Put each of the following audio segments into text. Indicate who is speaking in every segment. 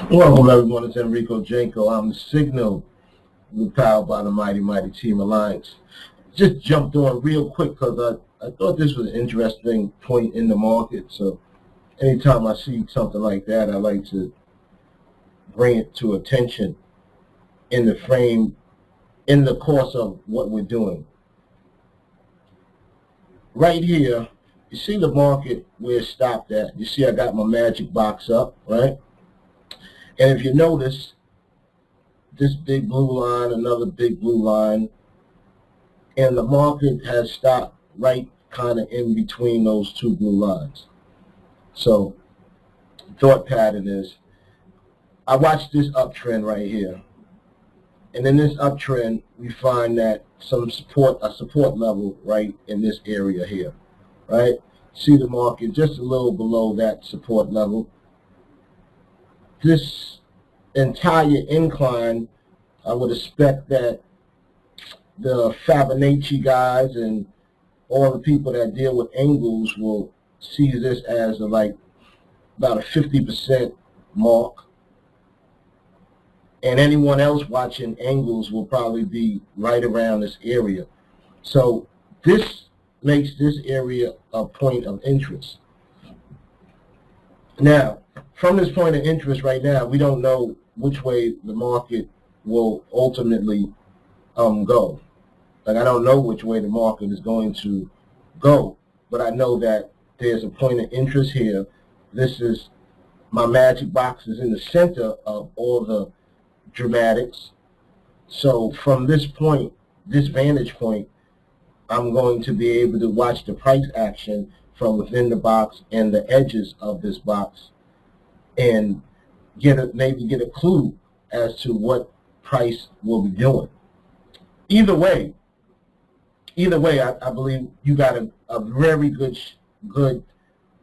Speaker 1: Welcome everyone, it's Enrico Janko. I'm the Signal. We're powered by the mighty Team Alliance. Just jumped on real quick because I thought this was an interesting point in the market. So anytime I see something like that, I like to bring it to attention in the frame, in the course of what we're doing. Right here, you see the market where it stopped at. You see I got my magic box up, right? And if you notice, this big blue line, another big blue line, and the market has stopped right kind of in between those two blue lines. So thought pattern is, I watch this uptrend right here. And in this uptrend, we find that a support level right in this area here, right? See the market just a little below that support level. This entire incline, I would expect that the Fibonacci guys and all the people that deal with angles will see this as about a 50% mark. And anyone else watching angles will probably be right around this area. So this makes this area a point of interest. Now, from this point of interest right now, we don't know which way the market will ultimately go. Like, I don't know which way the market is going to go, but I know that there's a point of interest here. This is, my magic box is in the center of all the dramatics. So from this point, this vantage point, I'm going to be able to watch the price action from within the box and the edges of this box and maybe get a clue as to what price will be doing. Either way, I believe you got a very good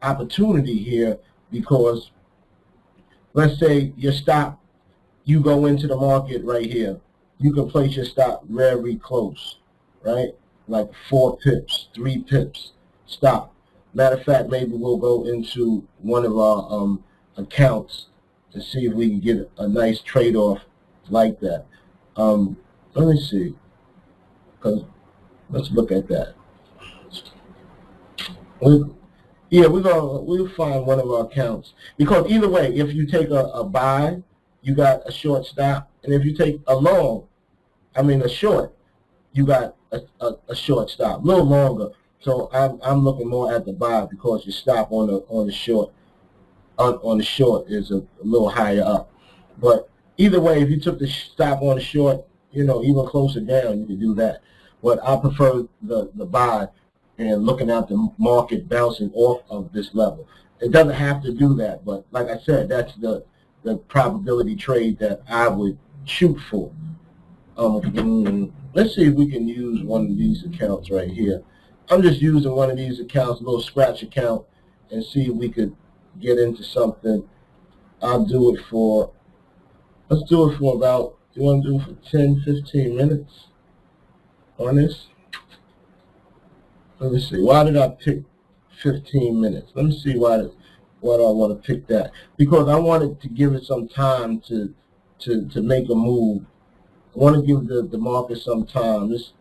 Speaker 1: opportunity here, because let's say your stop, you go into the market right here, you can place your stop very close, right? Like 4 pips, 3 pips, stop. Matter of fact, maybe we'll go into one of our accounts to see if we can get a nice trade-off like that. Let me see, because let's look at that. We'll find one of our accounts, because either way, if you take a buy, you got a short stop, and if you take a short, you got a short stop, a little longer. So I'm looking more at the buy, because your stop on the short is a little higher up. But either way, if you took the stop on the short, even closer down, you can do that. But I prefer the buy and looking at the market bouncing off of this level. It doesn't have to do that, but like I said, that's the probability trade that I would shoot for. Let's see if we can use one of these accounts right here. I'm just using one of these accounts, a little scratch account, and see if we could get into something. Let's do it for about, you want to do it for 10, 15 minutes on this? Let me see, why did I pick 15 minutes? Let me see why do I want to pick that? Because I wanted to give it some time to make a move. I want to give the market some time. This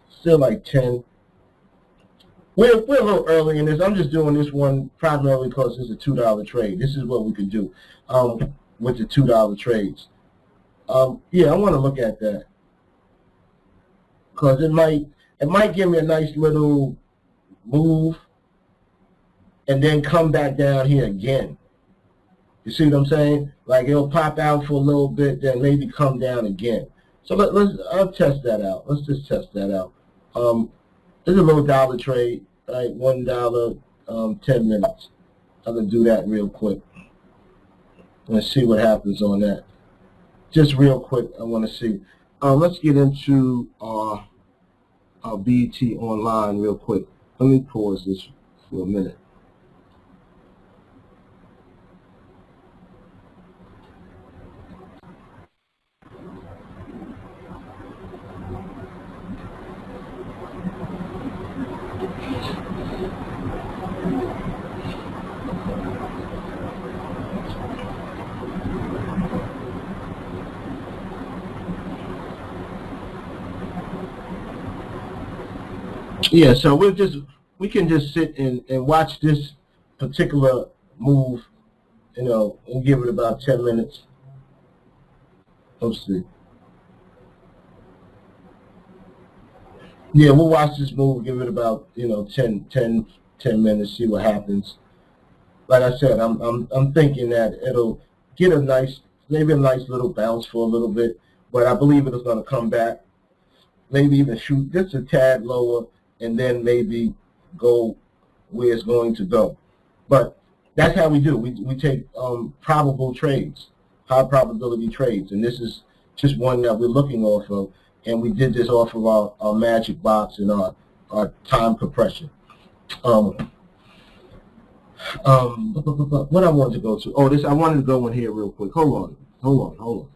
Speaker 1: still like 10. We're a little early in this. I'm just doing this one primarily because it's a $2 trade. This is what we could do with the $2 trades. Yeah, I want to look at that, because it might give me a nice little move and then come back down here again. You see what I'm saying? Like, it'll pop out for a little bit, then maybe come down again. So I'll test that out. Let's just test that out. This is a little dollar trade, right? $1, 10 minutes. I'm going to do that real quick. Let's see what happens on that. Just real quick, I want to see. Let's get into our BET online real quick. Let me pause this for a minute. Yeah, so we can just sit and watch this particular move, and give it about 10 minutes. Let's see. Yeah, we'll watch this move, give it about 10 minutes, see what happens. Like I said, I'm thinking that it'll get maybe a nice little bounce for a little bit, but I believe it is going to come back, maybe even shoot just a tad lower, and then maybe go where it's going to go. But that's how we do. We take probable trades, high probability trades, and this is just one that we're looking off of, and we did this off of our magic box and our time compression. What I wanted to go to? Oh, I wanted to go in here real quick. Hold on.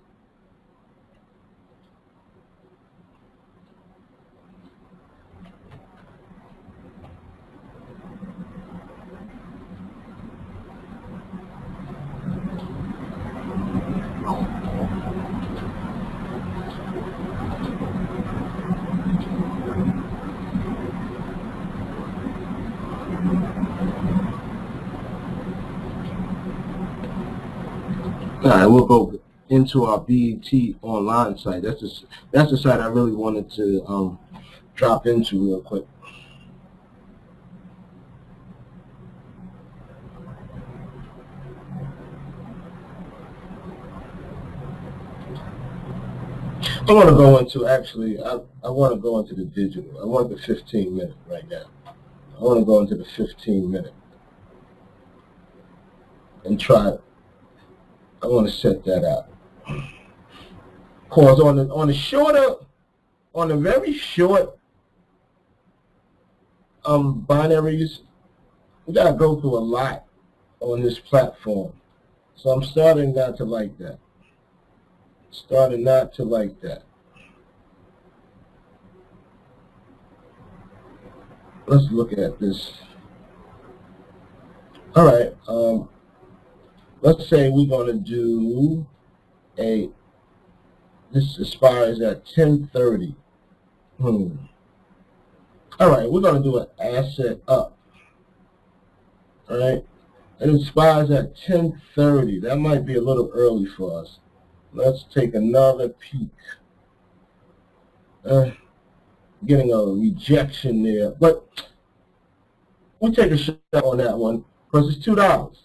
Speaker 1: All right, we'll go into our BET online site. That's the site I really wanted to drop into real quick. I want to go into, actually, I want to go into the digital. I want the 15-minute right now. I want to go into the 15-minute and try it. I want to set that out. Cause on the very short binaries, we gotta go through a lot on this platform. So I'm starting not to like that. Let's look at this. All right. Let's say we're going to do this expires at 10:30. All right, we're going to do an asset up. All right, it expires at 10:30. That might be a little early for us. Let's take another peek. Getting a rejection there, but we'll take a shot on that one because it's $2.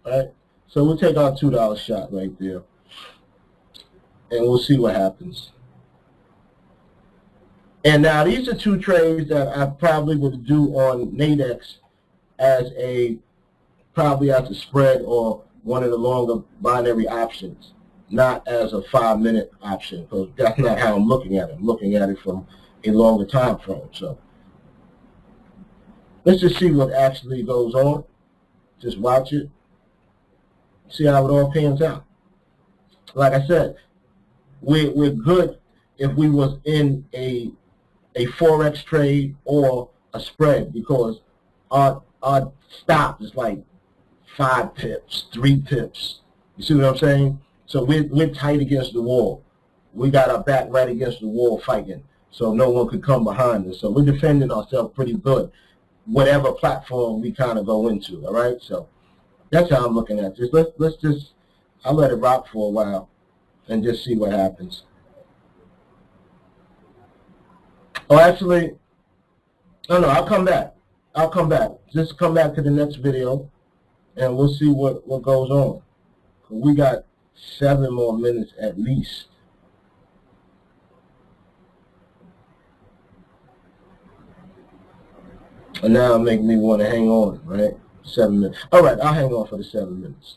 Speaker 1: Right? So we'll take our $2 shot right there, and we'll see what happens. And now these are two trades that I probably would do on Nadex as probably as a spread or one of the longer binary options, not as a 5-minute option, because that's not how I'm looking at it. I'm looking at it from a longer time frame. So let's just see what actually goes on. Just watch it. See how it all pans out. Like I said, we're good if we was in a forex trade or a spread, because our stop is like 5 pips, 3 pips. You see what I'm saying? So we're tight against the wall. We got our back right against the wall fighting, so no one could come behind us. So we're defending ourselves pretty good, whatever platform we kind of go into. All right, so that's how I'm looking at this. I'll let it rock for a while and just see what happens. Oh, actually, no, I'll come back. Just come back to the next video, and we'll see what goes on. We got 7 more minutes at least. And now it'll make me want to hang on, right? 7 minutes. All right, I'll hang on for the 7 minutes.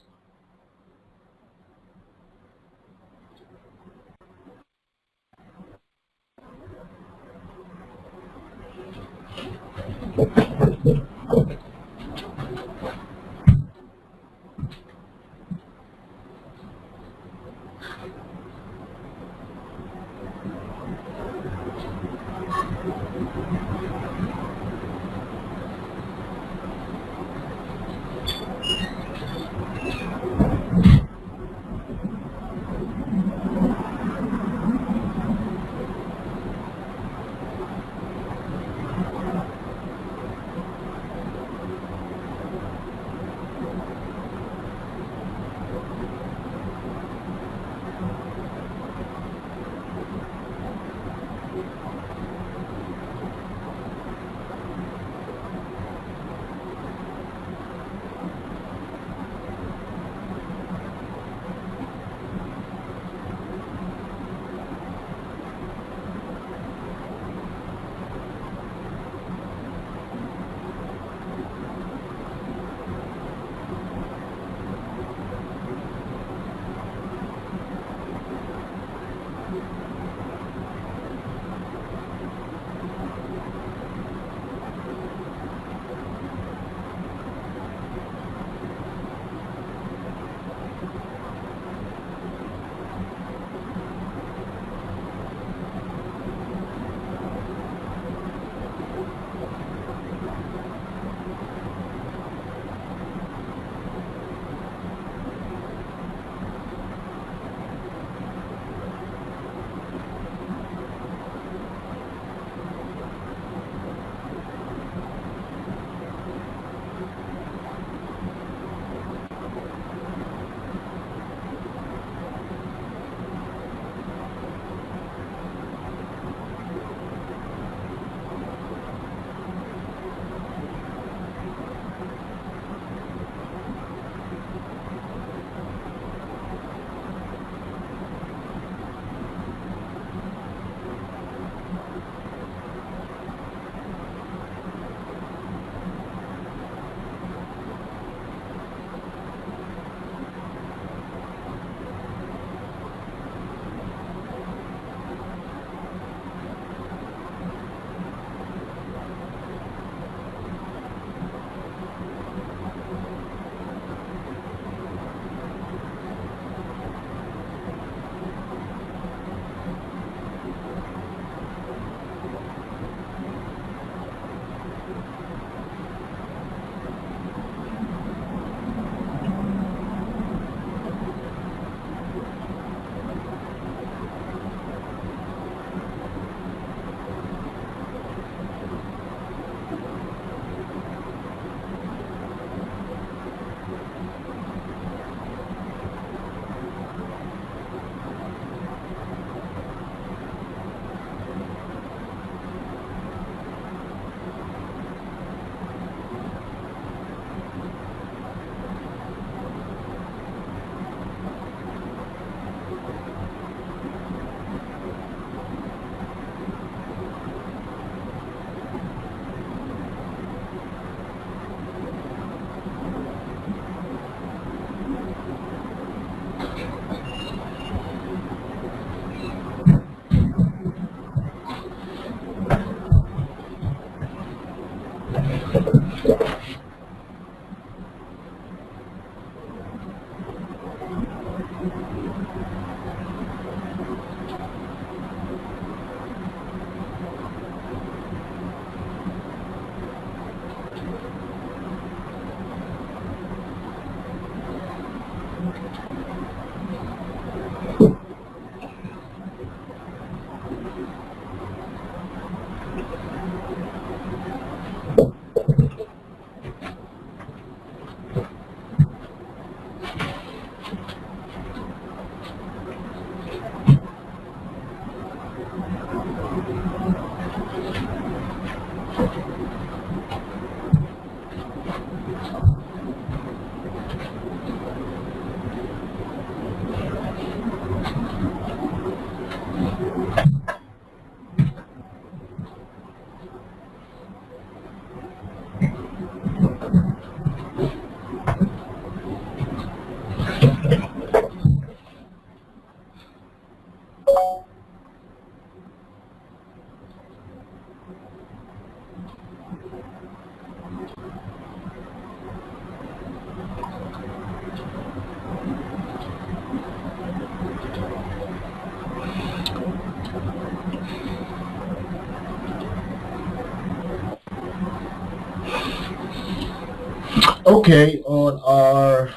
Speaker 1: Okay, on our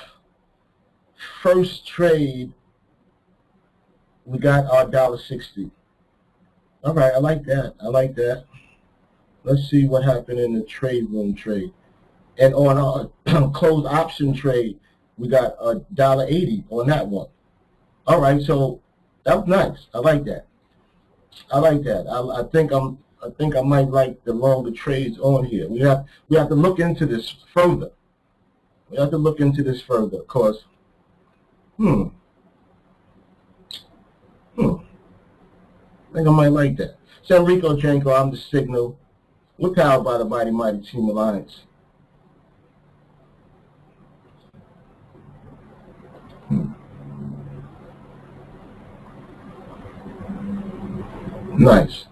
Speaker 1: first trade, we got our $1.60. All right, I like that. I like that. Let's see what happened in the TradeRoom trade. And on our closed option trade, we got $1.80 on that one. All right, so that was nice. I like that. I like that. I think I might like the longer trades on here. We have to look into this further. We have to look into this further, of course. I think I might like that. San Rico Janko, I'm the Signal. We're powered by the Mighty Mighty Team Alliance. Nice.